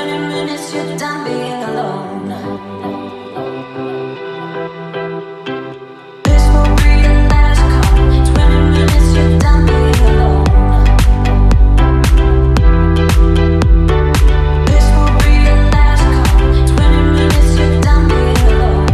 20 minutes, you're done being alone. This will be the last call. 20 minutes, you're done being alone. This will be the last call. 20 minutes, you're done being alone.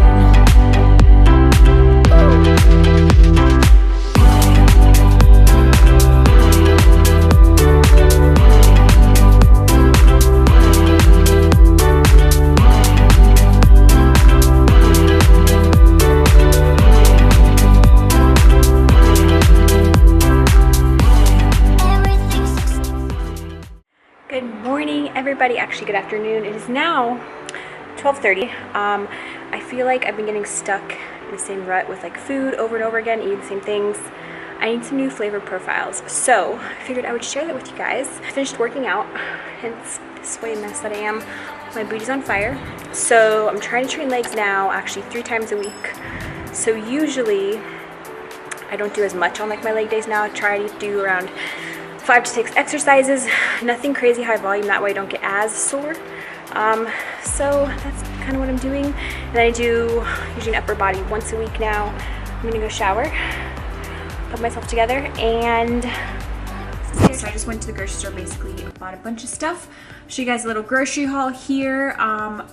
Good morning, everybody. Actually, good afternoon. It is now 12:30. I feel like I've been getting stuck in the same rut with like food over and over again, eating the same things. I need some new flavor profiles, so I figured I would share that with you guys. I finished working out, hence this way mess that I am. My booty's on fire, so I'm trying to train legs now, actually 3 times a week. So usually I don't do as much on like my leg days now. I try to do around 5 to 6 exercises, nothing crazy high volume, that way I don't get as sore. So that's kind of what I'm doing. And I do usually an upper body once a week now. I'm gonna go shower, put myself together, and so I just went to the grocery store, basically bought a bunch of stuff. Show you guys a little grocery haul here.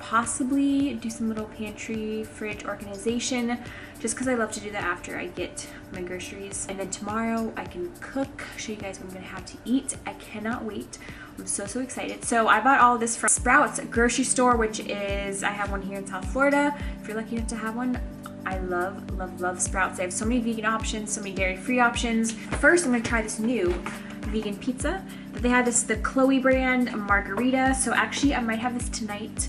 Possibly do some little pantry, fridge organization, just because I love to do that after I get my groceries. And then tomorrow I can cook, show you guys what I'm gonna have to eat. I cannot wait. I'm so excited. So I bought all of this from Sprouts grocery store, which is, I have one here in South Florida. If you're lucky enough to have one, I love Sprouts. They have so many vegan options, so many dairy-free options. First, I'm gonna try this new vegan pizza that they had. This is the Chloe brand margarita. So actually I might have this tonight.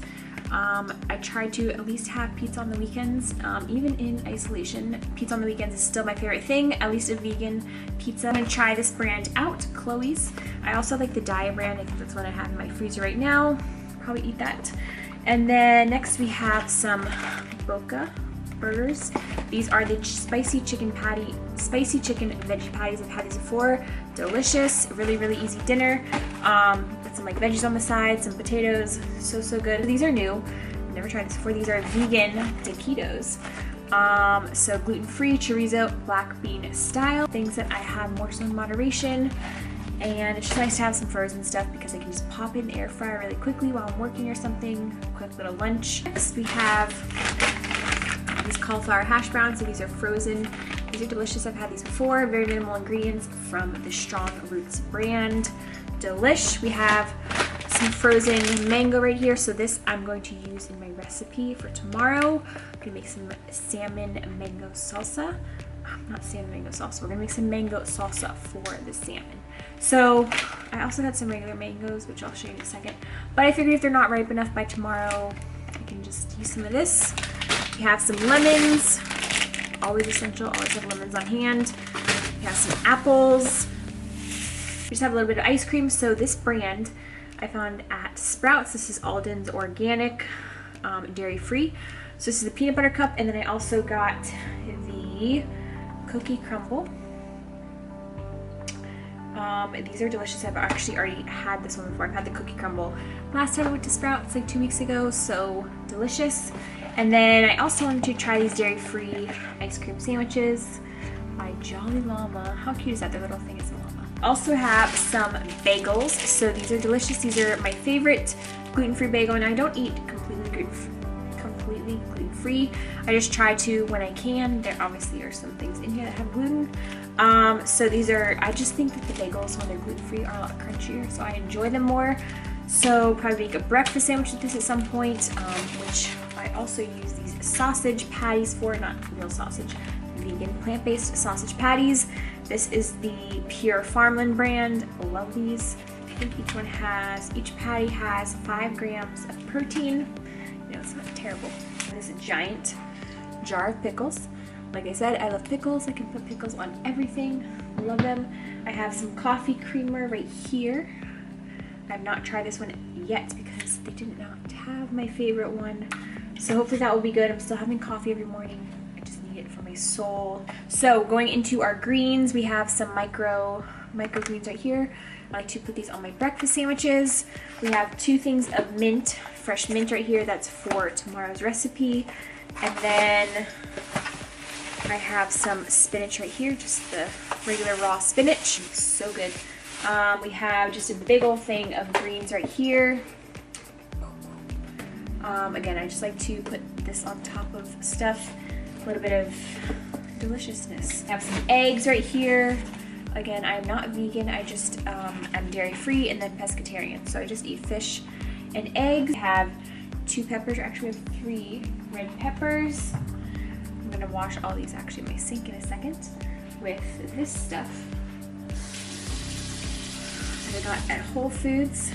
I try to at least have pizza on the weekends. Even in isolation, pizza on the weekends is still my favorite thing, at least a vegan pizza. I'm gonna try this brand out, Chloe's. I also like the Diet brand. I think that's what I have in my freezer right now. Probably eat that. And then next we have some Boca Burgers. These are the spicy chicken veggie patties. I've had these before. Delicious, really easy dinner. With some like veggies on the side, some potatoes, so good. These are new, I've never tried this before. These are vegan taquitos. So gluten-free, chorizo, black bean style. Things that I have more so in moderation. And it's just nice to have some frozen stuff because I can just pop it in the air fryer really quickly while I'm working or something. Quick little lunch. Next we have these cauliflower hash browns. So these are frozen. These are delicious. I've had these before. Very minimal ingredients from the Strong Roots brand. Delish. We have some frozen mango right here. So this I'm going to use in my recipe for tomorrow. I'm gonna make some salmon mango salsa. Not salmon mango salsa. We're gonna make some mango salsa for the salmon. So I also had some regular mangoes, which I'll show you in a second. But I figured if they're not ripe enough by tomorrow, I can just use some of this. We have some lemons. Always essential, always have lemons on hand. We have some apples. We just have a little bit of ice cream. So this brand I found at Sprouts. This is Alden's Organic, dairy-free. So this is the peanut butter cup, and then I also got the cookie crumble. These are delicious. I've actually already had this one before. I've had the cookie crumble last time I went to Sprouts like 2 weeks ago, so delicious. And then I also wanted to try these dairy-free ice cream sandwiches by Jolly Llama. How cute is that? Their little thing is a llama. Also have some bagels. So these are delicious. These are my favorite gluten-free bagel, and I don't eat completely gluten-free. I just try to when I can. There obviously are some things in here that have gluten. So these are, I just think that the bagels when they're gluten-free are a lot crunchier, so I enjoy them more. So probably make a breakfast sandwich with this at some point, which I also use these sausage patties for, not real sausage, vegan plant-based sausage patties. This is the Pure Farmland brand. I love these. I think each patty has 5 grams of protein. You know, it's not terrible. This is a giant jar of pickles. Like I said, I love pickles. I can put pickles on everything. I love them. I have some coffee creamer right here. I have not tried this one yet because they did not have my favorite one. So hopefully that will be good. I'm still having coffee every morning. I just need it for my soul. So going into our greens, we have some micro greens right here. I like to put these on my breakfast sandwiches. We have 2 things of mint, fresh mint right here. That's for tomorrow's recipe. And then I have some spinach right here, just the regular raw spinach. It's so good. We have just a big old thing of greens right here. Again, I just like to put this on top of stuff. A little bit of deliciousness. I have some eggs right here. Again, I'm not vegan. I just am dairy free and then pescatarian. So I just eat fish and eggs. I have 2 peppers, or actually we have 3 red peppers. I'm gonna wash all these actually in my sink in a second with this stuff that I got at Whole Foods.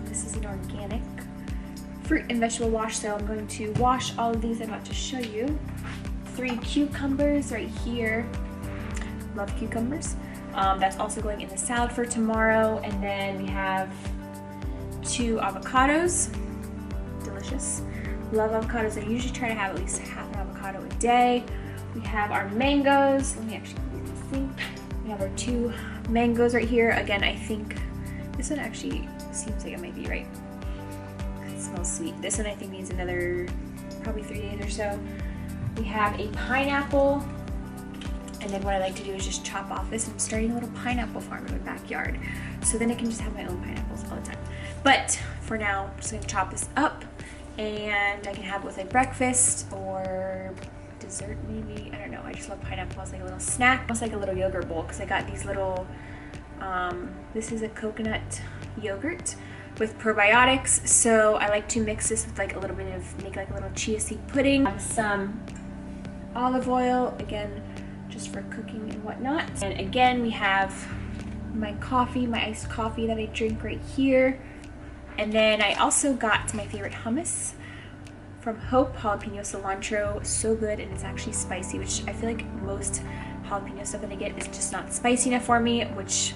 This is an organic fruit and vegetable wash, so I'm going to wash all of these I'm about to show you. 3 cucumbers right here. Love cucumbers. That's also going in the salad for tomorrow. And then we have 2 avocados. Delicious. Love avocados. I usually try to have at least half an avocado a day. We have our mangoes. Let me actually see. We have our 2 mangoes right here. Again, I think this one actually seems like it might be right. It smells sweet. This one I think needs another probably 3 days or so. We have a pineapple. And then what I like to do is just chop off this. I'm starting a little pineapple farm in my backyard. So then I can just have my own pineapples all the time. But for now, I'm just gonna chop this up and I can have it with like breakfast or dessert maybe. I don't know, I just love pineapple as like a little snack. Almost like a little yogurt bowl because I got these little, this is a coconut yogurt with probiotics. So I like to mix this with like a little bit of, make like a little chia seed pudding. Some olive oil, again, just for cooking and whatnot. And again, we have my coffee, my iced coffee that I drink right here. And then I also got my favorite hummus from Hope, jalapeno cilantro. So good, and it's actually spicy, which I feel like most jalapeno stuff that I get is just not spicy enough for me, which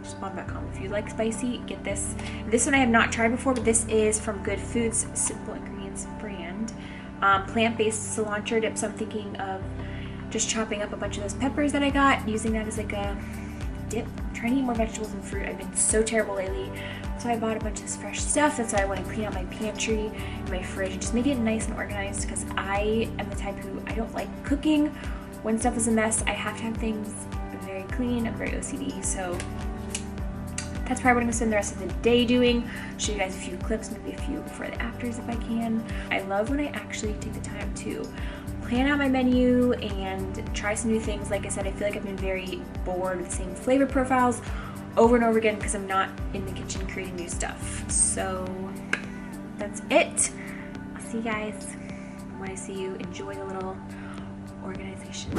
just bomb.com. If you like spicy, get this. This one I have not tried before, but this is from Good Foods Simple Ingredients brand. Plant-based cilantro dip, so I'm thinking of just chopping up a bunch of those peppers that I got, using that as like a dip. I'm trying to eat more vegetables and fruit. I've been so terrible lately. So I bought a bunch of this fresh stuff. That's why I want to clean out my pantry and my fridge and just make it nice and organized, because I am the type who, I don't like cooking when stuff is a mess. I have to have things very clean. I'm very OCD, so that's probably what I'm gonna spend the rest of the day doing. Show you guys a few clips, maybe a few before the afters if I can. I love when I actually take the time to plan out my menu and try some new things. Like I said, I feel like I've been very bored with the same flavor profiles over and over again because I'm not in the kitchen creating new stuff. So that's it. I'll see you guys when I see you. Enjoy the little organization.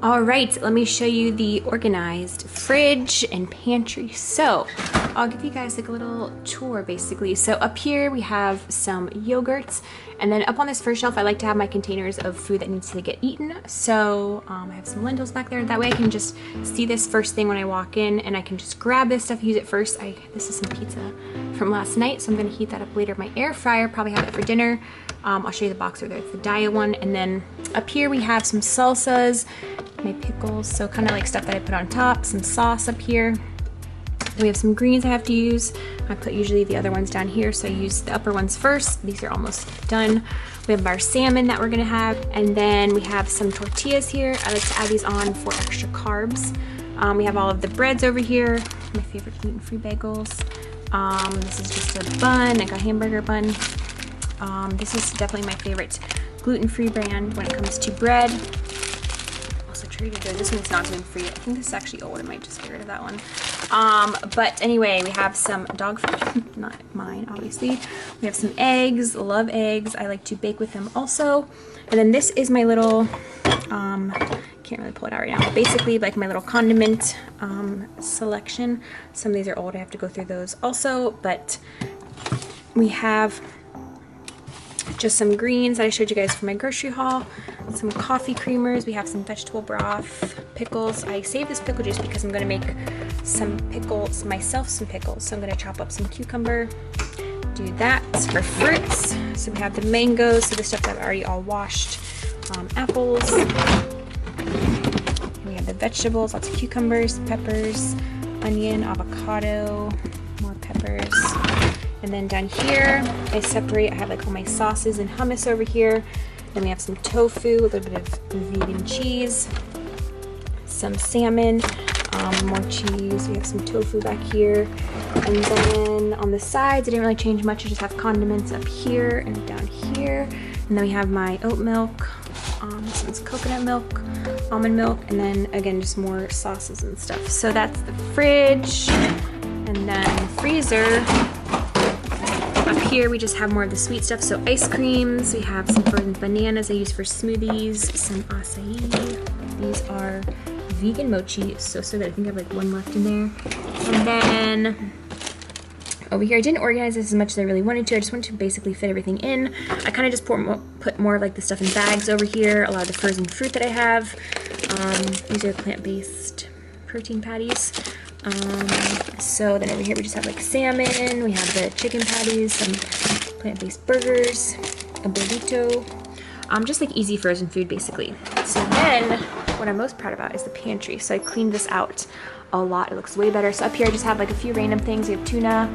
All right, let me show you the organized fridge and pantry. So I'll give you guys like a little tour basically. So up here we have some yogurts, and then up on this first shelf I like to have my containers of food that needs to get eaten. So I have some lentils back there. That way I can just see this first thing when I walk in, and I can just grab this stuff, use it first. This is some pizza from last night, so I'm gonna heat that up later in my air fryer, probably have it for dinner. I'll show you the box over there, it's the diet one. And then up here we have some salsas, my pickles, so kind of like stuff that I put on top, some sauce up here. We have some greens I have to use. I put usually the other ones down here, so I use the upper ones first. These are almost done. We have our salmon that we're gonna have, and then we have some tortillas here. I like to add these on for extra carbs. We have all of the breads over here, my favorite gluten-free bagels. This is just a bun, like a hamburger bun. This is definitely my favorite gluten-free brand when it comes to bread. Also pretty good. This one's not gluten-free. I think this is actually old. I might just get rid of that one. But anyway, we have some dog food. Not mine, obviously. We have some eggs. Love eggs. I like to bake with them also. And then this is my little, can't really pull it out right now. Basically, like my little condiment selection. Some of these are old. I have to go through those also. But we have just some greens that I showed you guys from my grocery haul, some coffee creamers, we have some vegetable broth, pickles. I saved this pickle juice because I'm going to make some pickles, myself some pickles. So I'm going to chop up some cucumber, do that for fruits. So we have the mangoes, so the stuff that I've already all washed, apples. We have the vegetables, lots of cucumbers, peppers, onion, avocado, more peppers. And then down here, I separate, I have like all my sauces and hummus over here. Then we have some tofu, a little bit of vegan cheese, some salmon, more cheese. We have some tofu back here. And then on the sides, I didn't really change much. I just have condiments up here and down here. And then we have my oat milk. This one's coconut milk, almond milk, and then again, just more sauces and stuff. So that's the fridge. And then the freezer. Up here we just have more of the sweet stuff, so ice creams, we have some frozen bananas I use for smoothies, some acai, these are vegan mochi, so good. I think I have like one left in there. And then over here, I didn't organize this as much as I really wanted to. I just wanted to basically fit everything in. I kind of just put more of like the stuff in bags over here, a lot of the frozen fruit that I have. These are plant-based protein patties. So then over here we just have like salmon, we have the chicken patties, some plant-based burgers, a burrito, just like easy frozen food basically. So then what I'm most proud about is the pantry. So I cleaned this out a lot. It looks way better. So up here I just have like a few random things. We have tuna,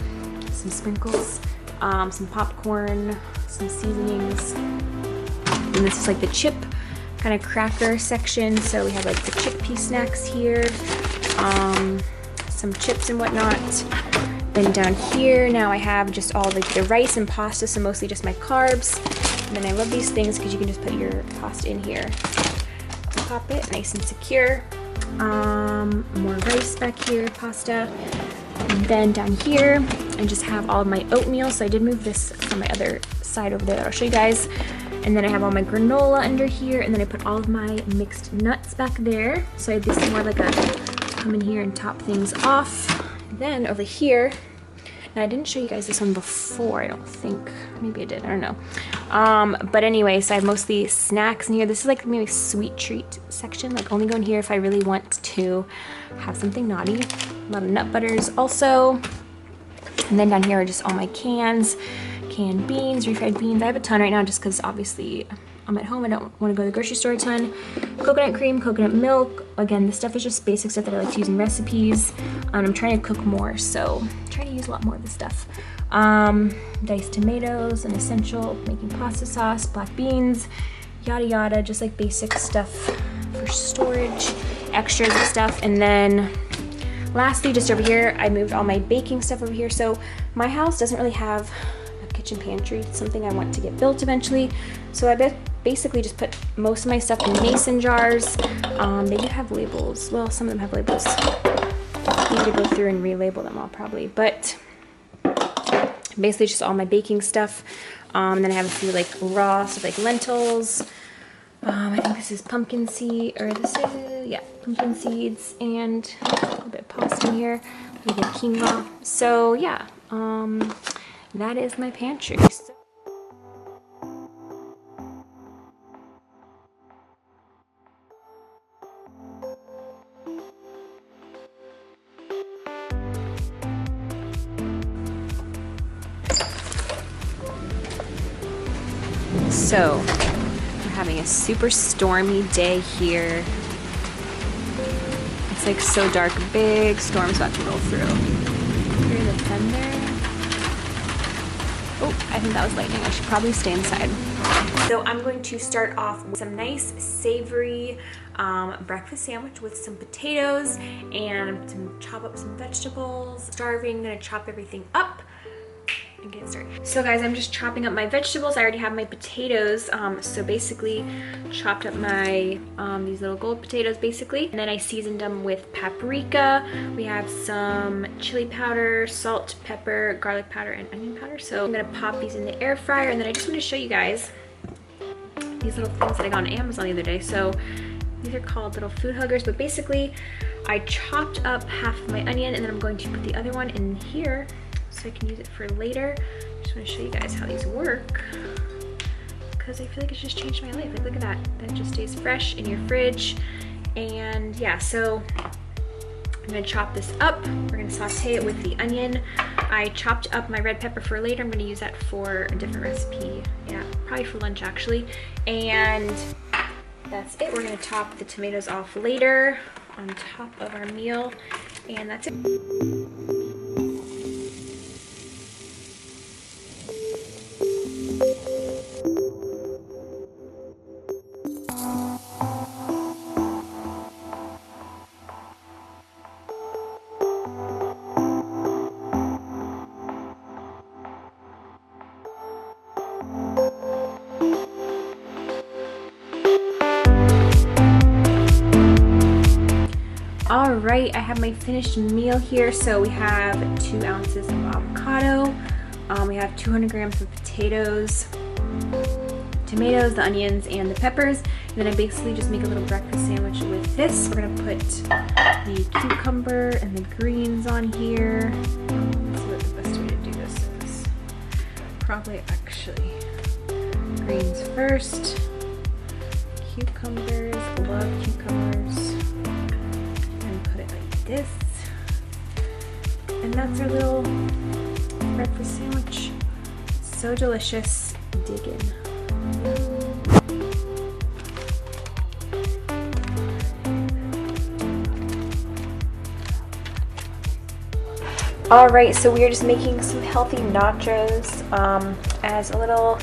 some sprinkles, some popcorn, some seasonings, and this is like the chip kind of cracker section. So we have like the chickpea snacks here. Some chips and whatnot. Then down here now I have just all like the rice and pasta, so mostly just my carbs. And then I love these things because you can just put your pasta in here, pop it nice and secure. More rice back here, pasta. And then down here I just have all of my oatmeal, so I did move this from my other side over there that I'll show you guys. And then I have all my granola under here, and then I put all of my mixed nuts back there. So I have this more like a come in here and top things off. Then over here, and I didn't show you guys this one before, I don't think. Maybe I did, I don't know. But anyway, so I have mostly snacks in here. This is like maybe sweet treat section, like only go in here if I really want to have something naughty. A lot of nut butters also. And then down here are just all my cans, canned beans, refried beans. I have a ton right now just because obviously I'm at home. I don't want to go to the grocery store a ton. Coconut cream, coconut milk. Again, this stuff is just basic stuff that I like to use in recipes. I'm trying to cook more, so I'm trying to use a lot more of this stuff. Diced tomatoes, an essential, making pasta sauce, black beans, yada yada, just like basic stuff for storage, extras and stuff. And then lastly, just over here, I moved all my baking stuff over here. So my house doesn't really have a kitchen pantry. It's something I want to get built eventually. So I basically just put most of my stuff in mason jars. They do have labels. Well, some of them have labels. I need to go through and relabel them all probably, but basically just all my baking stuff. And then I have a few like raw stuff like lentils. I think this is pumpkin seed, or this is, yeah, pumpkin seeds, and a little bit of pasta in here. We have quinoa. So yeah, that is my pantry. So we're having a super stormy day here. It's like so dark, big storm's about to roll through. Hear the thunder? Oh, I think that was lightning. I should probably stay inside. So I'm going to start off with some nice savory breakfast sandwich with some potatoes and chop up some vegetables. Starving, gonna chop everything up and get started. So guys, I'm just chopping up my vegetables. I already have my potatoes. So basically chopped up my these little gold potatoes basically, and then I seasoned them with paprika. We have some chili powder, salt, pepper, garlic powder, and onion powder. So I'm gonna pop these in the air fryer, and then I just want to show you guys these little things that I got on Amazon the other day. So these are called little food huggers, but basically I chopped up half of my onion, and then I'm going to put the other one in here so I can use it for later. I just want to show you guys how these work, because I feel like it's just changed my life. Like, look at that. That just stays fresh in your fridge. And yeah, so I'm gonna chop this up. We're gonna saute it with the onion. I chopped up my red pepper for later. I'm gonna use that for a different recipe. Yeah, probably for lunch actually. And that's it. We're gonna top the tomatoes off later on top of our meal. And that's it. All right, I have my finished meal here. So we have 2 ounces of avocado, we have 200 grams of potatoes, tomatoes, the onions, and the peppers. And then I basically just make a little breakfast sandwich with this. We're gonna put the cucumber and the greens on here. Let's see what the best way to do this is. Probably actually greens first. Cucumbers, love cucumbers. This, and that's our little breakfast sandwich. So delicious. Dig in. All right, so we are just making some healthy nachos as a little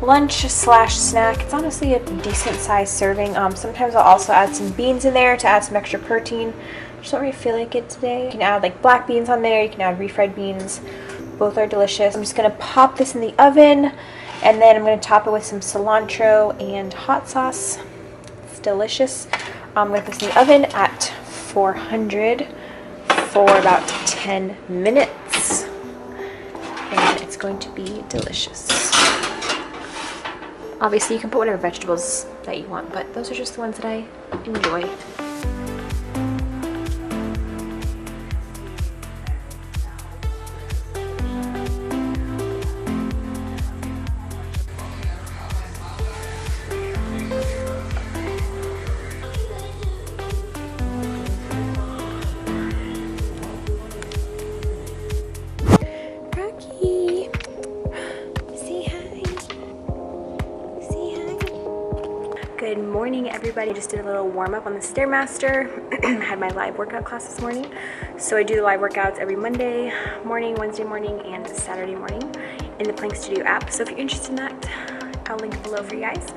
lunch slash snack. It's honestly a decent sized serving. Sometimes I'll also add some beans in there to add some extra protein. Just don't really feel like it today. You can add like black beans on there, you can add refried beans. Both are delicious. I'm just gonna pop this in the oven, and then I'm gonna top it with some cilantro and hot sauce. It's delicious. I'm gonna put this in the oven at 400 for about 10 minutes. And it's going to be delicious. Obviously you can put whatever vegetables that you want, but those are just the ones that I enjoy. Good morning, everybody. Just did a little warm up on the Stairmaster. Had my live workout class this morning. So I do the live workouts every Monday morning, Wednesday morning, and Saturday morning in the Plank Studio app. So if you're interested in that, I'll link it below for you guys.